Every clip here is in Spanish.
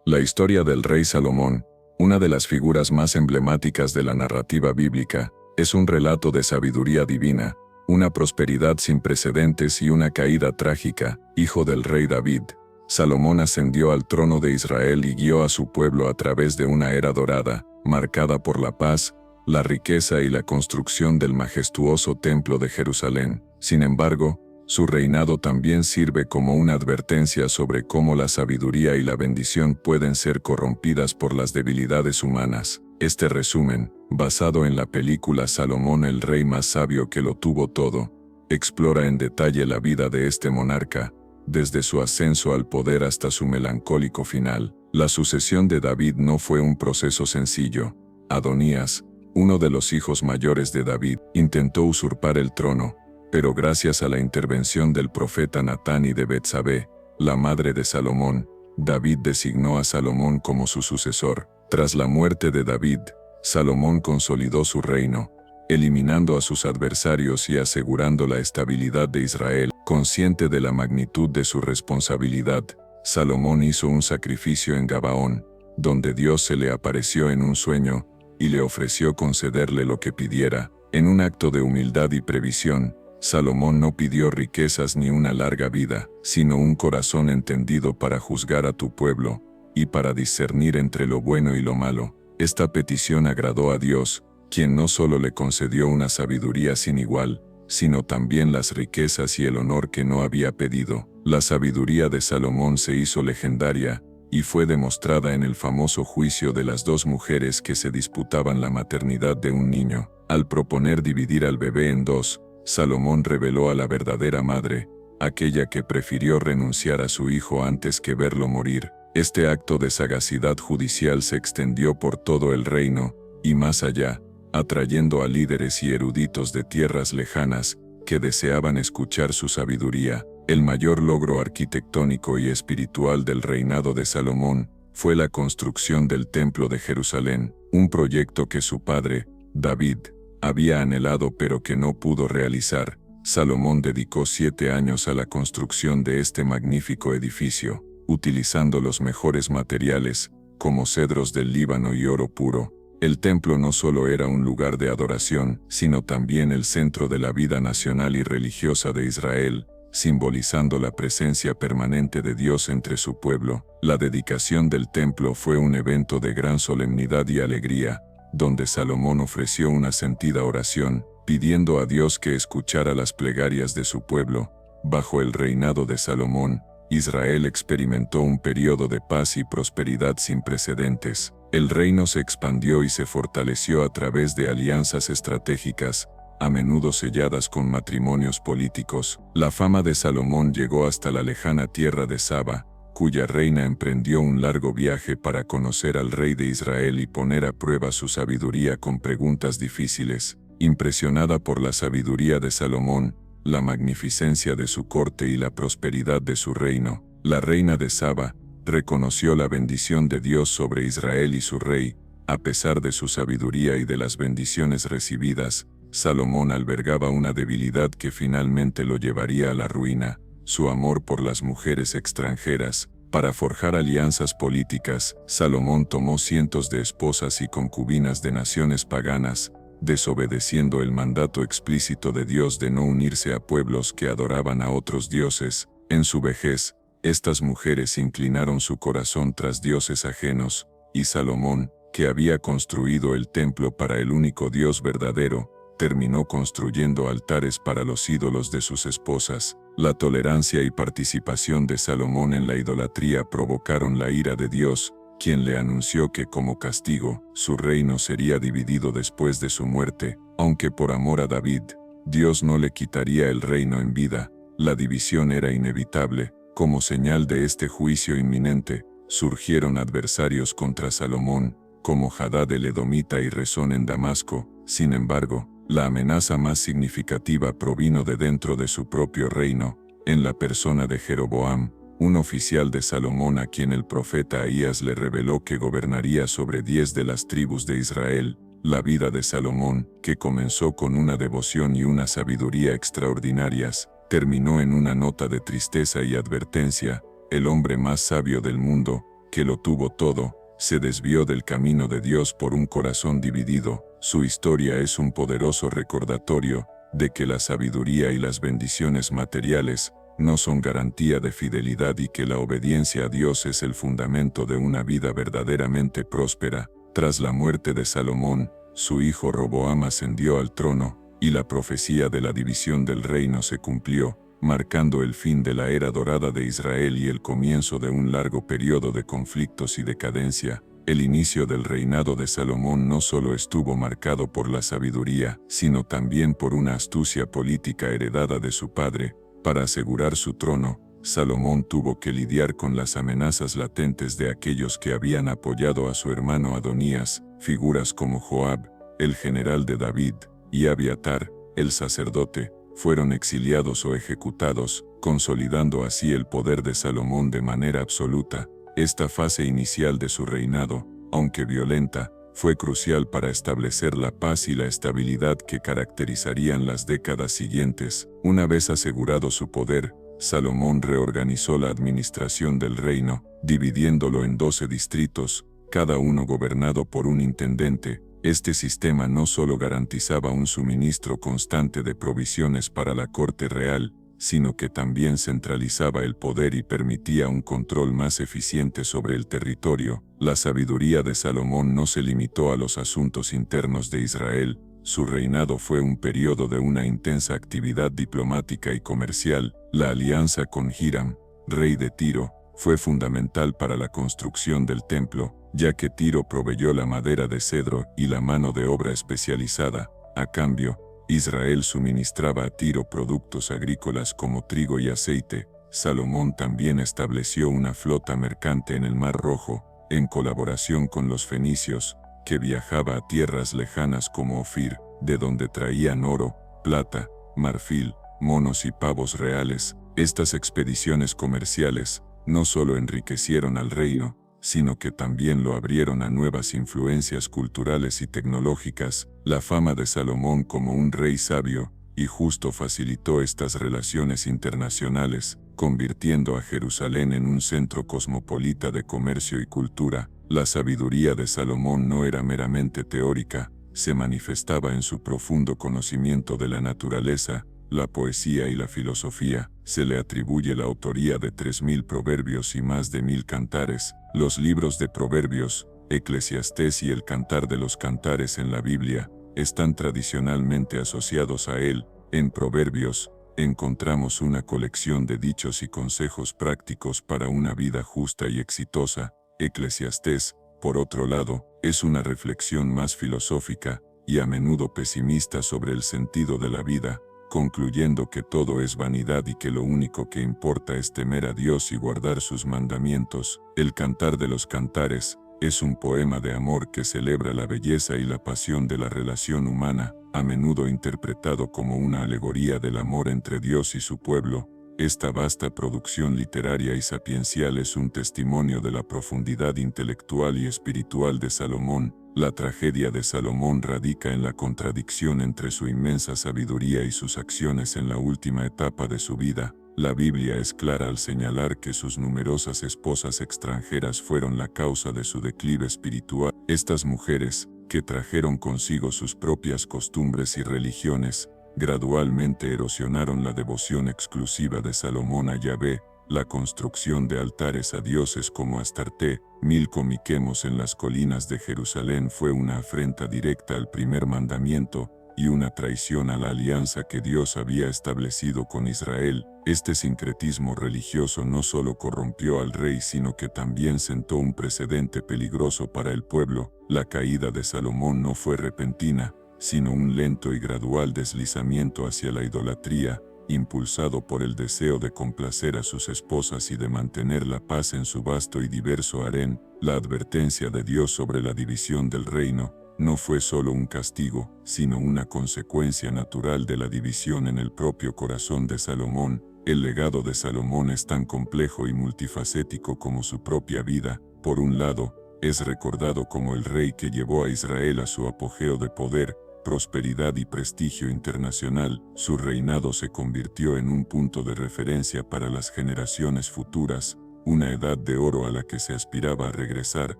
La historia del rey Salomón, una de las figuras más emblemáticas de la narrativa bíblica, es un relato de sabiduría divina, una prosperidad sin precedentes y una caída trágica. Hijo del rey David, Salomón ascendió al trono de Israel y guió a su pueblo a través de una era dorada, marcada por la paz, la riqueza y la construcción del majestuoso templo de Jerusalén. Sin embargo, su reinado también sirve como una advertencia sobre cómo la sabiduría y la bendición pueden ser corrompidas por las debilidades humanas. Este resumen, basado en la película Salomón el rey más sabio que lo tuvo todo, explora en detalle la vida de este monarca, desde su ascenso al poder hasta su melancólico final. La sucesión de David no fue un proceso sencillo. Adonías, uno de los hijos mayores de David, intentó usurpar el trono, pero gracias a la intervención del profeta Natán y de Betsabé, la madre de Salomón, David designó a Salomón como su sucesor. Tras la muerte de David, Salomón consolidó su reino, eliminando a sus adversarios y asegurando la estabilidad de Israel. Consciente de la magnitud de su responsabilidad, Salomón hizo un sacrificio en Gabaón, donde Dios se le apareció en un sueño y le ofreció concederle lo que pidiera. En un acto de humildad y previsión, Salomón no pidió riquezas ni una larga vida, sino un corazón entendido para juzgar a tu pueblo, y para discernir entre lo bueno y lo malo. Esta petición agradó a Dios, quien no solo le concedió una sabiduría sin igual, sino también las riquezas y el honor que no había pedido. La sabiduría de Salomón se hizo legendaria, y fue demostrada en el famoso juicio de las dos mujeres que se disputaban la maternidad de un niño. Al proponer dividir al bebé en dos, Salomón reveló a la verdadera madre, aquella que prefirió renunciar a su hijo antes que verlo morir. Este acto de sagacidad judicial se extendió por todo el reino, y más allá, atrayendo a líderes y eruditos de tierras lejanas, que deseaban escuchar su sabiduría. El mayor logro arquitectónico y espiritual del reinado de Salomón fue la construcción del Templo de Jerusalén, un proyecto que su padre, David, había anhelado pero que no pudo realizar. Salomón dedicó 7 años a la construcción de este magnífico edificio, utilizando los mejores materiales, como cedros del Líbano y oro puro. El templo no solo era un lugar de adoración, sino también el centro de la vida nacional y religiosa de Israel, simbolizando la presencia permanente de Dios entre su pueblo. La dedicación del templo fue un evento de gran solemnidad y alegría, donde Salomón ofreció una sentida oración, pidiendo a Dios que escuchara las plegarias de su pueblo. Bajo el reinado de Salomón, Israel experimentó un periodo de paz y prosperidad sin precedentes. El reino se expandió y se fortaleció a través de alianzas estratégicas, a menudo selladas con matrimonios políticos. La fama de Salomón llegó hasta la lejana tierra de Saba, cuya reina emprendió un largo viaje para conocer al rey de Israel y poner a prueba su sabiduría con preguntas difíciles. Impresionada por la sabiduría de Salomón, la magnificencia de su corte y la prosperidad de su reino, la reina de Saba reconoció la bendición de Dios sobre Israel y su rey. A pesar de su sabiduría y de las bendiciones recibidas, Salomón albergaba una debilidad que finalmente lo llevaría a la ruina: su amor por las mujeres extranjeras. Para forjar alianzas políticas, Salomón tomó cientos de esposas y concubinas de naciones paganas, desobedeciendo el mandato explícito de Dios de no unirse a pueblos que adoraban a otros dioses. En su vejez, estas mujeres inclinaron su corazón tras dioses ajenos, y Salomón, que había construido el templo para el único Dios verdadero, terminó construyendo altares para los ídolos de sus esposas. La tolerancia y participación de Salomón en la idolatría provocaron la ira de Dios, quien le anunció que como castigo, su reino sería dividido después de su muerte. Aunque por amor a David, Dios no le quitaría el reino en vida, la división era inevitable. Como señal de este juicio inminente, surgieron adversarios contra Salomón, como Hadad el Edomita y Rezón en Damasco. Sin embargo, la amenaza más significativa provino de dentro de su propio reino, en la persona de Jeroboam, un oficial de Salomón a quien el profeta Ahías le reveló que gobernaría sobre 10 de las tribus de Israel. La vida de Salomón, que comenzó con una devoción y una sabiduría extraordinarias, terminó en una nota de tristeza y advertencia. El hombre más sabio del mundo, que lo tuvo todo, se desvió del camino de Dios por un corazón dividido. Su historia es un poderoso recordatorio de que la sabiduría y las bendiciones materiales no son garantía de fidelidad y que la obediencia a Dios es el fundamento de una vida verdaderamente próspera. Tras la muerte de Salomón, su hijo Roboam ascendió al trono, y la profecía de la división del reino se cumplió, marcando el fin de la era dorada de Israel y el comienzo de un largo periodo de conflictos y decadencia. El inicio del reinado de Salomón no solo estuvo marcado por la sabiduría, sino también por una astucia política heredada de su padre. Para asegurar su trono, Salomón tuvo que lidiar con las amenazas latentes de aquellos que habían apoyado a su hermano Adonías, figuras como Joab, el general de David, y Abiatar, el sacerdote, fueron exiliados o ejecutados, consolidando así el poder de Salomón de manera absoluta. Esta fase inicial de su reinado, aunque violenta, fue crucial para establecer la paz y la estabilidad que caracterizarían las décadas siguientes. Una vez asegurado su poder, Salomón reorganizó la administración del reino, dividiéndolo en 12 distritos, cada uno gobernado por un intendente. Este sistema no solo garantizaba un suministro constante de provisiones para la corte real, sino que también centralizaba el poder y permitía un control más eficiente sobre el territorio. La sabiduría de Salomón no se limitó a los asuntos internos de Israel. Su reinado fue un periodo de una intensa actividad diplomática y comercial. La alianza con Hiram, rey de Tiro, fue fundamental para la construcción del templo, ya que Tiro proveyó la madera de cedro y la mano de obra especializada. A cambio, Israel suministraba a Tiro productos agrícolas como trigo y aceite. Salomón también estableció una flota mercante en el Mar Rojo, en colaboración con los fenicios, que viajaba a tierras lejanas como Ofir, de donde traían oro, plata, marfil, monos y pavos reales. Estas expediciones comerciales no solo enriquecieron al reino, sino que también lo abrieron a nuevas influencias culturales y tecnológicas. La fama de Salomón como un rey sabio y justo facilitó estas relaciones internacionales, convirtiendo a Jerusalén en un centro cosmopolita de comercio y cultura. La sabiduría de Salomón no era meramente teórica, se manifestaba en su profundo conocimiento de la naturaleza, la poesía y la filosofía. Se le atribuye la autoría de 3000 proverbios y más de 1000 cantares. Los libros de Proverbios, Eclesiastés y el Cantar de los Cantares en la Biblia están tradicionalmente asociados a él. En Proverbios, encontramos una colección de dichos y consejos prácticos para una vida justa y exitosa. Eclesiastés, por otro lado, es una reflexión más filosófica y a menudo pesimista sobre el sentido de la vida, concluyendo que todo es vanidad y que lo único que importa es temer a Dios y guardar sus mandamientos. El Cantar de los Cantares es un poema de amor que celebra la belleza y la pasión de la relación humana, a menudo interpretado como una alegoría del amor entre Dios y su pueblo. Esta vasta producción literaria y sapiencial es un testimonio de la profundidad intelectual y espiritual de Salomón. La tragedia de Salomón radica en la contradicción entre su inmensa sabiduría y sus acciones en la última etapa de su vida. La Biblia es clara al señalar que sus numerosas esposas extranjeras fueron la causa de su declive espiritual. Estas mujeres, que trajeron consigo sus propias costumbres y religiones, gradualmente erosionaron la devoción exclusiva de Salomón a Yahvé. La construcción de altares a dioses como Astarte, Milcom y Quemos en las colinas de Jerusalén fue una afrenta directa al primer mandamiento y una traición a la alianza que Dios había establecido con Israel. Este sincretismo religioso no solo corrompió al rey, sino que también sentó un precedente peligroso para el pueblo. La caída de Salomón no fue repentina, sino un lento y gradual deslizamiento hacia la idolatría, impulsado por el deseo de complacer a sus esposas y de mantener la paz en su vasto y diverso harén. La advertencia de Dios sobre la división del reino no fue solo un castigo, sino una consecuencia natural de la división en el propio corazón de Salomón. El legado de Salomón es tan complejo y multifacético como su propia vida. Por un lado, es recordado como el rey que llevó a Israel a su apogeo de poder, prosperidad y prestigio internacional. Su reinado se convirtió en un punto de referencia para las generaciones futuras, una edad de oro a la que se aspiraba a regresar.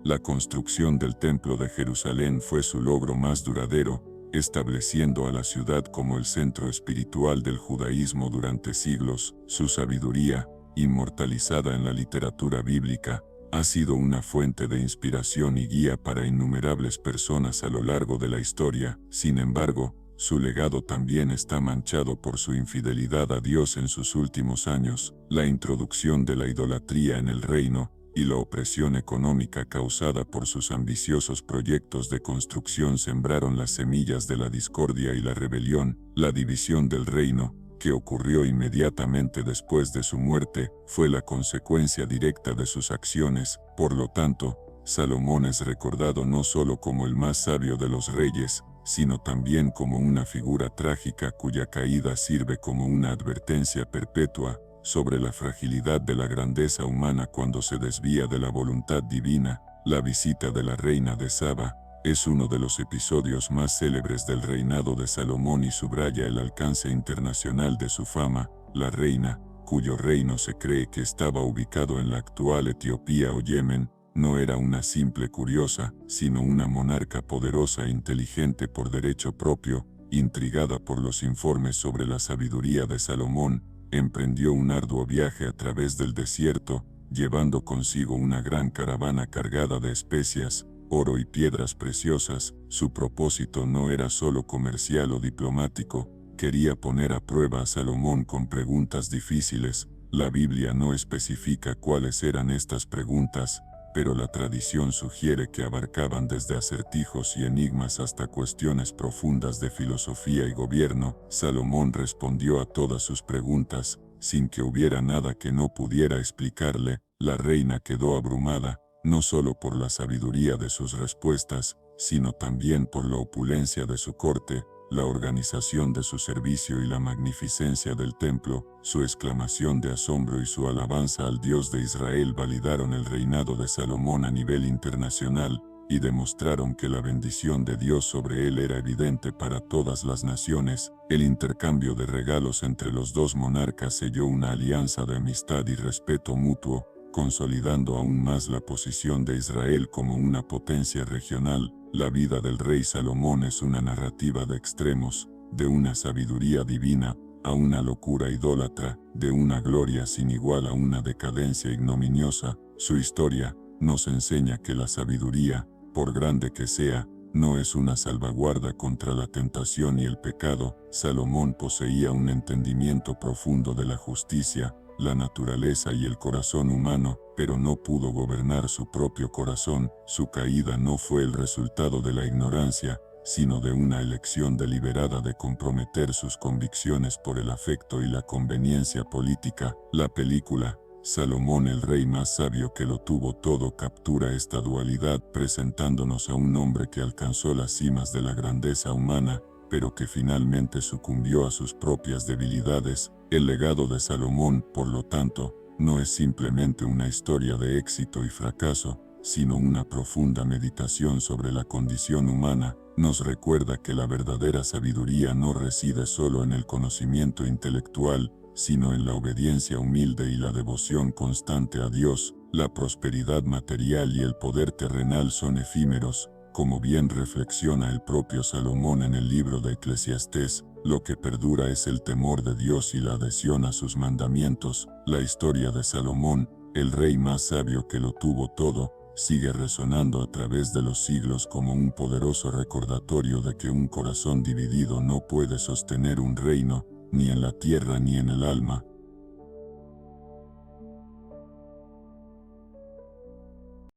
La construcción del Templo de Jerusalén fue su logro más duradero, estableciendo a la ciudad como el centro espiritual del judaísmo durante siglos. Su sabiduría, inmortalizada en la literatura bíblica, ha sido una fuente de inspiración y guía para innumerables personas a lo largo de la historia. Sin embargo, su legado también está manchado por su infidelidad a Dios en sus últimos años. La introducción de la idolatría en el reino y la opresión económica causada por sus ambiciosos proyectos de construcción sembraron las semillas de la discordia y la rebelión. La división del reino, que ocurrió inmediatamente después de su muerte, fue la consecuencia directa de sus acciones. Por lo tanto, Salomón es recordado no solo como el más sabio de los reyes, sino también como una figura trágica cuya caída sirve como una advertencia perpetua sobre la fragilidad de la grandeza humana cuando se desvía de la voluntad divina. La visita de la reina de Saba es uno de los episodios más célebres del reinado de Salomón y subraya el alcance internacional de su fama. La reina, cuyo reino se cree que estaba ubicado en la actual Etiopía o Yemen, no era una simple curiosa, sino una monarca poderosa e inteligente por derecho propio. Intrigada por los informes sobre la sabiduría de Salomón, emprendió un arduo viaje a través del desierto, llevando consigo una gran caravana cargada de especias, oro y piedras preciosas. Su propósito no era solo comercial o diplomático, quería poner a prueba a Salomón con preguntas difíciles. La Biblia no especifica cuáles eran estas preguntas, pero la tradición sugiere que abarcaban desde acertijos y enigmas hasta cuestiones profundas de filosofía y gobierno. Salomón respondió a todas sus preguntas, sin que hubiera nada que no pudiera explicarle. La reina quedó abrumada, no solo por la sabiduría de sus respuestas, sino también por la opulencia de su corte, la organización de su servicio y la magnificencia del templo. Su exclamación de asombro y su alabanza al Dios de Israel validaron el reinado de Salomón a nivel internacional, y demostraron que la bendición de Dios sobre él era evidente para todas las naciones. El intercambio de regalos entre los dos monarcas selló una alianza de amistad y respeto mutuo, consolidando aún más la posición de Israel como una potencia regional. La vida del rey Salomón es una narrativa de extremos, de una sabiduría divina a una locura idólatra, de una gloria sin igual a una decadencia ignominiosa. Su historia nos enseña que la sabiduría, por grande que sea, no es una salvaguarda contra la tentación y el pecado. Salomón poseía un entendimiento profundo de la justicia, la naturaleza y el corazón humano, pero no pudo gobernar su propio corazón. Su caída no fue el resultado de la ignorancia, sino de una elección deliberada de comprometer sus convicciones por el afecto y la conveniencia política. La película Salomón, el rey más sabio que lo tuvo todo, captura esta dualidad, presentándonos a un hombre que alcanzó las cimas de la grandeza humana, pero que finalmente sucumbió a sus propias debilidades. El legado de Salomón, por lo tanto, no es simplemente una historia de éxito y fracaso, sino una profunda meditación sobre la condición humana. Nos recuerda que la verdadera sabiduría no reside solo en el conocimiento intelectual, sino en la obediencia humilde y la devoción constante a Dios. La prosperidad material y el poder terrenal son efímeros, como bien reflexiona el propio Salomón en el libro de Eclesiastés. Lo que perdura es el temor de Dios y la adhesión a sus mandamientos. La historia de Salomón, el rey más sabio que lo tuvo todo, sigue resonando a través de los siglos como un poderoso recordatorio de que un corazón dividido no puede sostener un reino, ni en la tierra ni en el alma.